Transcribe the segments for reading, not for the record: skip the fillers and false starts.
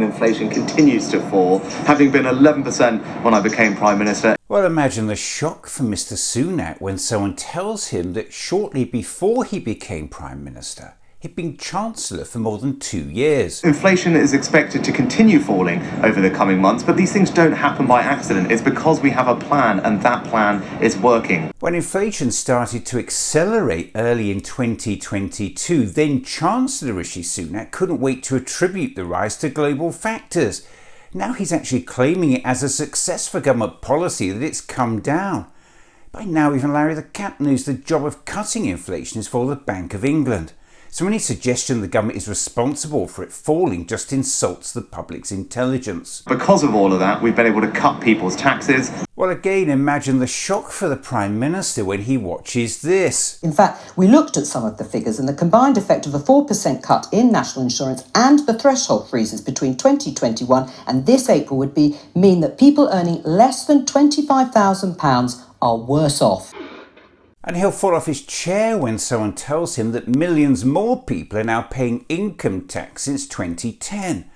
Inflation continues to fall, having been 11% when I became Prime Minister. Well, imagine the shock for Mr. Sunak when someone tells him that shortly before he became Prime Minister, he'd been Chancellor for more than 2 years. Inflation is expected to continue falling over the coming months, but these things don't happen by accident. It's because we have a plan, and that plan is working. When inflation started to accelerate early in 2022, then Chancellor Rishi Sunak couldn't wait to attribute the rise to global factors. Now he's actually claiming it as a success for government policy that it's come down. By now, even Larry the Cat knows the job of cutting inflation is for the Bank of England. So any suggestion the government is responsible for it falling just insults the public's intelligence. Because of all of that, we've been able to cut people's taxes. Well, again, imagine the shock for the Prime Minister when he watches this. In fact, we looked at some of the figures, and the combined effect of a 4% cut in national insurance and the threshold freezes between 2021 and this April would mean that people earning less than £25,000 are worse off. And he'll fall off his chair when someone tells him that millions more people are now paying income tax since 2010.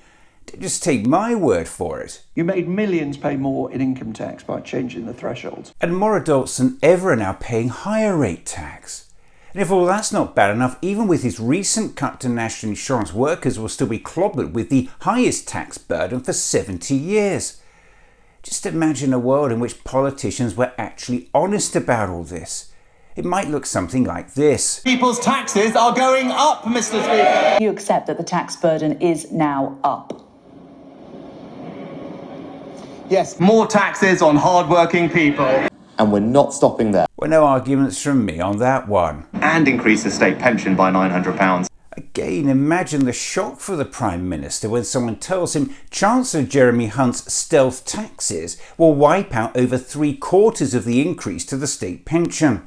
Don't just take my word for it. You made millions pay more in income tax by changing the thresholds. And more adults than ever are now paying higher rate tax. And if all that's not bad enough, even with his recent cut to national insurance, workers will still be clobbered with the highest tax burden for 70 years. Just imagine a world in which politicians were actually honest about all this. It might look something like this. People's taxes are going up, Mr. Speaker. You accept that the tax burden is now up? Yes, more taxes on hard-working people. And we're not stopping there. Well, no arguments from me on that one. And increase the state pension by £900. Again, imagine the shock for the Prime Minister when someone tells him Chancellor Jeremy Hunt's stealth taxes will wipe out over 3/4 of the increase to the state pension.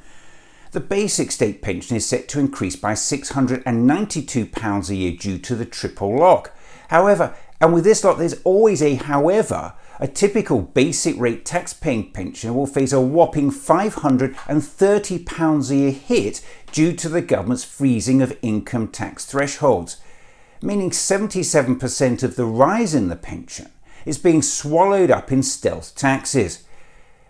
The basic state pension is set to increase by £692 a year due to the triple lock. However, and with this lot there's always a however, a typical basic rate tax-paying pensioner will face a whopping £530 a year hit due to the government's freezing of income tax thresholds, meaning 77% of the rise in the pension is being swallowed up in stealth taxes.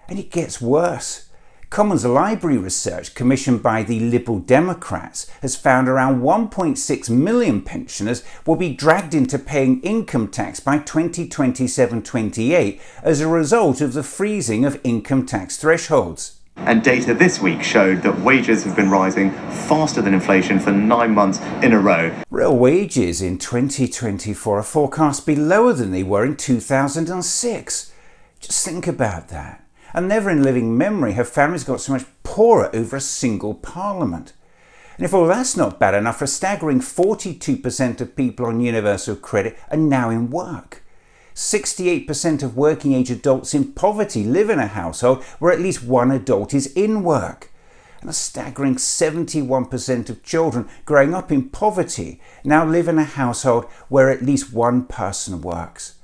And it gets worse. Commons Library research commissioned by the Liberal Democrats has found around 1.6 million pensioners will be dragged into paying income tax by 2027-28 as a result of the freezing of income tax thresholds. And data this week showed that wages have been rising faster than inflation for 9 months in a row. Real wages in 2024 are forecast to be lower than they were in 2006. Just think about that. And never in living memory have families got so much poorer over a single parliament. And if all that's not bad enough, a staggering 42% of people on universal credit are now in work. 68% of working age adults in poverty live in a household where at least one adult is in work. And a staggering 71% of children growing up in poverty now live in a household where at least one person works.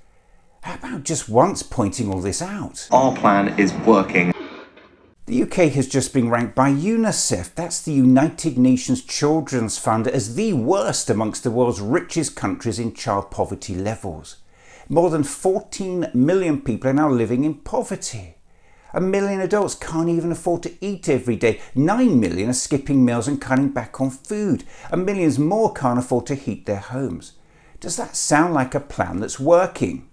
How about just once pointing all this out? Our plan is working. The UK has just been ranked by UNICEF, that's the United Nations Children's Fund, as the worst amongst the world's richest countries in child poverty levels. More than 14 million people are now living in poverty. 1 million adults can't even afford to eat every day. 9 million are skipping meals and cutting back on food. And millions more can't afford to heat their homes. Does that sound like a plan that's working?